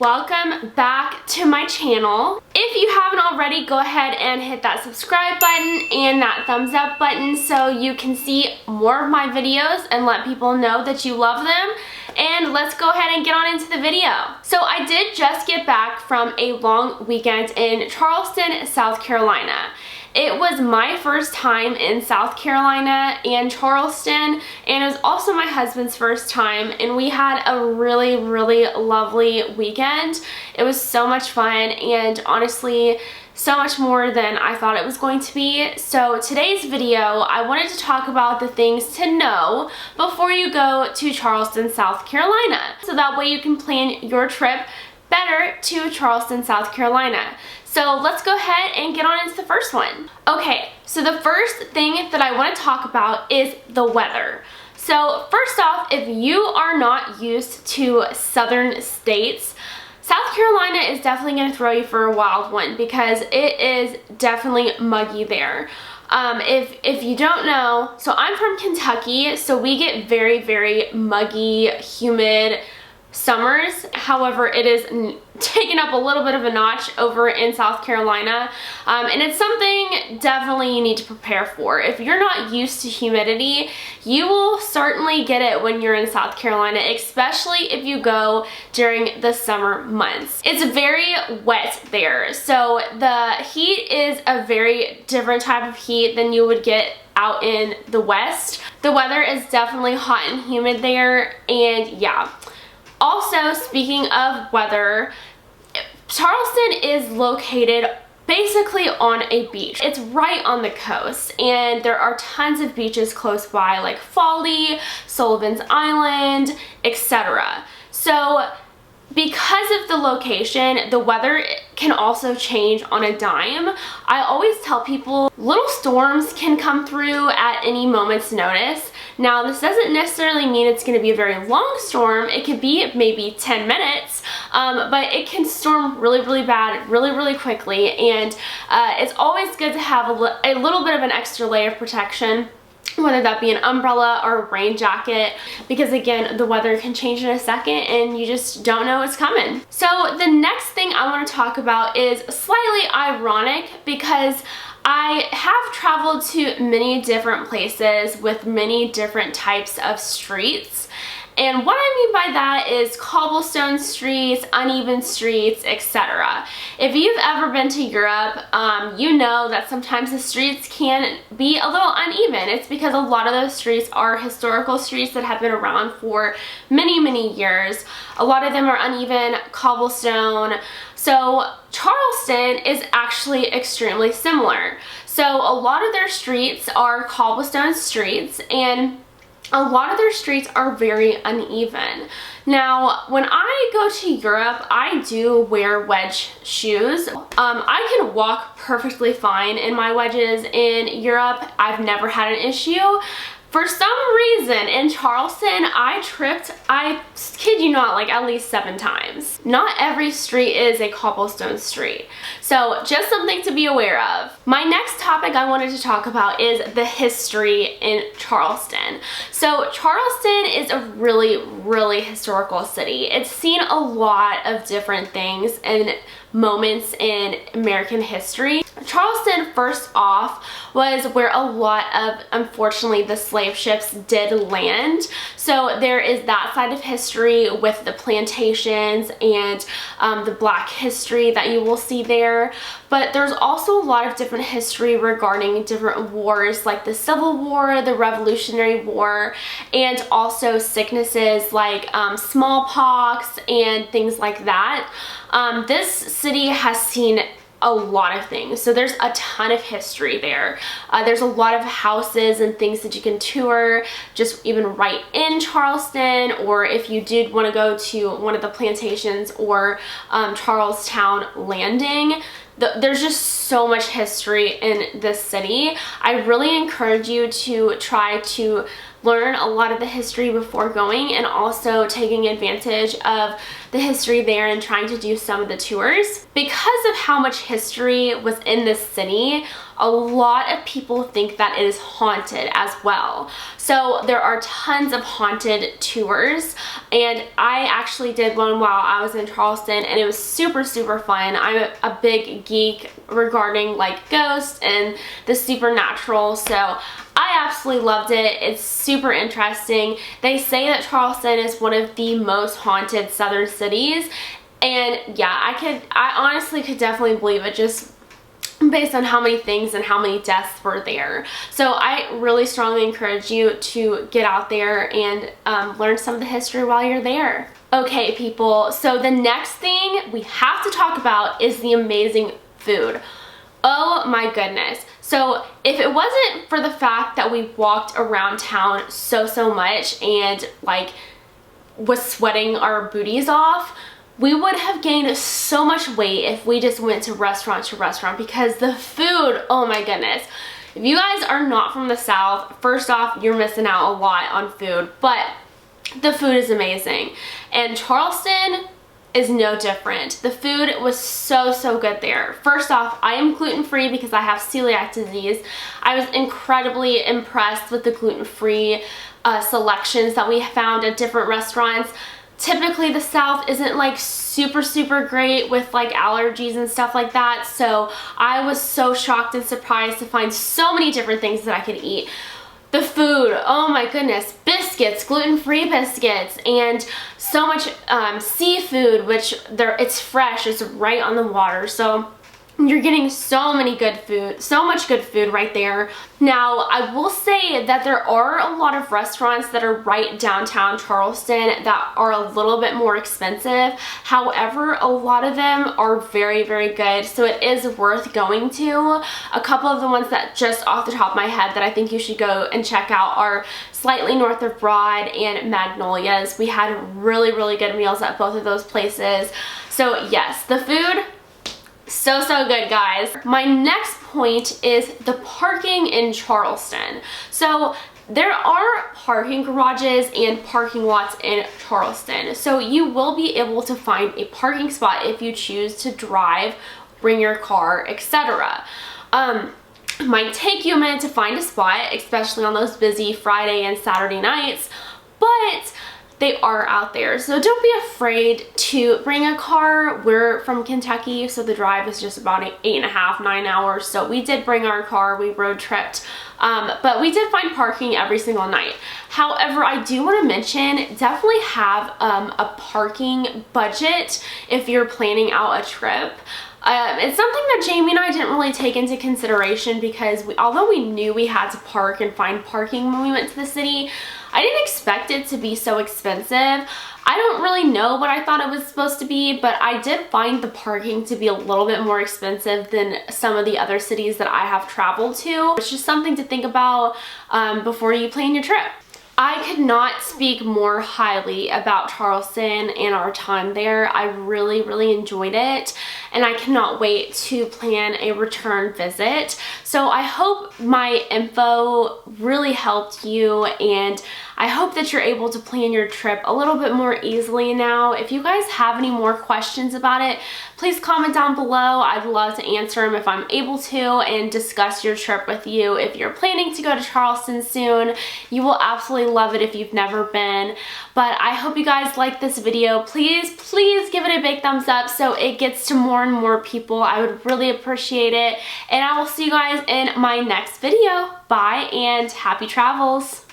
welcome back to my channel. If you haven't already, go ahead and hit that subscribe button and that thumbs up button so you can see more of my videos and let people know that you love them. And let's go ahead and get on into the video. So I did just get back from a long weekend in Charleston, South Carolina. It was my first time in South Carolina and Charleston, and it was also my husband's first time, and we had a really lovely weekend. It was so much fun, and honestly, so much more than I thought it was going to be. So today's video, I wanted to talk about the things to know before you go to Charleston, South Carolina. So that way you can plan your trip better to Charleston, South Carolina. So let's go ahead and get on into the first one. Okay, so the first thing that I want to talk about is the weather. So first off, if you are not used to southern states, South Carolina is definitely going to throw you for a wild one because it is definitely muggy there. If you don't know, so I'm from Kentucky, so we get very muggy, humid summers. However, it is taken up a little bit of a notch over in South Carolina, and it's something definitely you need to prepare for. If you're not used to humidity, you will certainly get it when you're in South Carolina, especially if you go during the summer months. It's very wet there, so the heat is a very different type of heat than you would get out in the West. The weather is definitely hot and humid there, and yeah. Also, speaking of weather, Charleston is located basically on a beach. It's right on the coast, and there are tons of beaches close by like Folly, Sullivan's Island, etc. So because of the location, the weather can also change on a dime. I always tell people little storms can come through at any moment's notice. Now, this doesn't necessarily mean it's going to be a very long storm. It could be maybe 10 minutes, but it can storm really bad, really quickly, and it's always good to have a little bit of an extra layer of protection, whether that be an umbrella or a rain jacket, because again, the weather can change in a second and you just don't know what's coming. So the next thing I want to talk about is slightly ironic because I have traveled to many different places with many different types of streets. And what I mean by that is cobblestone streets, uneven streets, etc. If you've ever been to Europe, you know that sometimes the streets can be a little uneven. It's because a lot of those streets are historical streets that have been around for many years. A lot of them are uneven, cobblestone. So Charleston is actually extremely similar. So a lot of their streets are cobblestone streets, and a lot of their streets are very uneven. Now, when I go to Europe, I do wear wedge shoes. I can walk perfectly fine in my wedges in Europe. I've never had an issue. For some reason, in Charleston, I tripped, I kid you not, like at least 7 times. Not every street is a cobblestone street. So just something to be aware of. My next topic I wanted to talk about is the history in Charleston. So Charleston is a really historical city. It's seen a lot of different things and moments in American history. Charleston, first off, was where a lot of, unfortunately, the slave ships did land. So there is that side of history with the plantations and the Black history that you will see there. But there's also a lot of different history regarding different wars like the Civil War, the Revolutionary War, and also sicknesses like smallpox and things like that. This city has seen a lot of things. So there's a ton of history there. There's a lot of houses and things that you can tour just even right in Charleston, or if you did want to go to one of the plantations or Charlestown Landing. There's just so much history in this city. I really encourage you to try to learn a lot of the history before going, and also taking advantage of the history there and trying to do some of the tours. Because of how much history was in this city, a lot of people think that it is haunted as well. So there are tons of haunted tours, and I actually did one while I was in Charleston, and it was super fun. I'm a big geek regarding like ghosts and the supernatural, so I absolutely loved it. It's super interesting. They say that Charleston is one of the most haunted southern cities, and yeah, I honestly could definitely believe it, just based on how many things and how many deaths were there. So I really strongly encourage you to get out there and learn some of the history while you're there. Okay, people, so the next thing we have to talk about is the amazing food. Oh my goodness. So if it wasn't for the fact that we walked around town so much and like was sweating our booties off, we would have gained so much weight if we just went to restaurant to restaurant, because the food, oh my goodness. If you guys are not from the South, first off, you're missing out a lot on food, but the food is amazing. And Charleston is no different. The food was so good there. First off, I am gluten-free because I have celiac disease. I was incredibly impressed with the gluten-free selections that we found at different restaurants. Typically the South isn't like super great with like allergies and stuff like that, so I was so shocked and surprised to find so many different things that I could eat. The food, oh my goodness, biscuits, gluten-free biscuits, and so much seafood, which it's fresh, it's right on the water, so you're getting so many good food, so much good food right there. Now, I will say that there are a lot of restaurants that are right downtown Charleston that are a little bit more expensive. However, a lot of them are very good, so it is worth going to. A couple of the ones that just off the top of my head that I think you should go and check out are slightly north of Broad and Magnolia's. We had really good meals at both of those places. So yes, the food, so good, guys. My next point is the parking in Charleston. So there are parking garages and parking lots in Charleston, so you will be able to find a parking spot if you choose to drive, bring your car, etc. Might take you a minute to find a spot, especially on those busy Friday and Saturday nights, but they are out there, so don't be afraid to bring a car. We're from Kentucky, so the drive is just about 8.5–9 hours, so we did bring our car, we road tripped, but we did find parking every single night. However, I do want to mention, definitely have a parking budget if you're planning out a trip. It's something that Jamie and I didn't really take into consideration, because although we knew we had to park and find parking when we went to the city, I didn't expect it to be so expensive. I don't really know what I thought it was supposed to be, but I did find the parking to be a little bit more expensive than some of the other cities that I have traveled to. It's just something to think about before you plan your trip. I could not speak more highly about Charleston and our time there. I really enjoyed it, and I cannot wait to plan a return visit. So I hope my info really helped you, and I hope that you're able to plan your trip a little bit more easily now. If you guys have any more questions about it, please comment down below. I'd love to answer them if I'm able to, and discuss your trip with you. If you're planning to go to Charleston soon, you will absolutely love it if you've never been. But I hope you guys like this video. Please give it a big thumbs up so it gets to more and more people. I would really appreciate it. And I will see you guys in my next video. Bye and happy travels.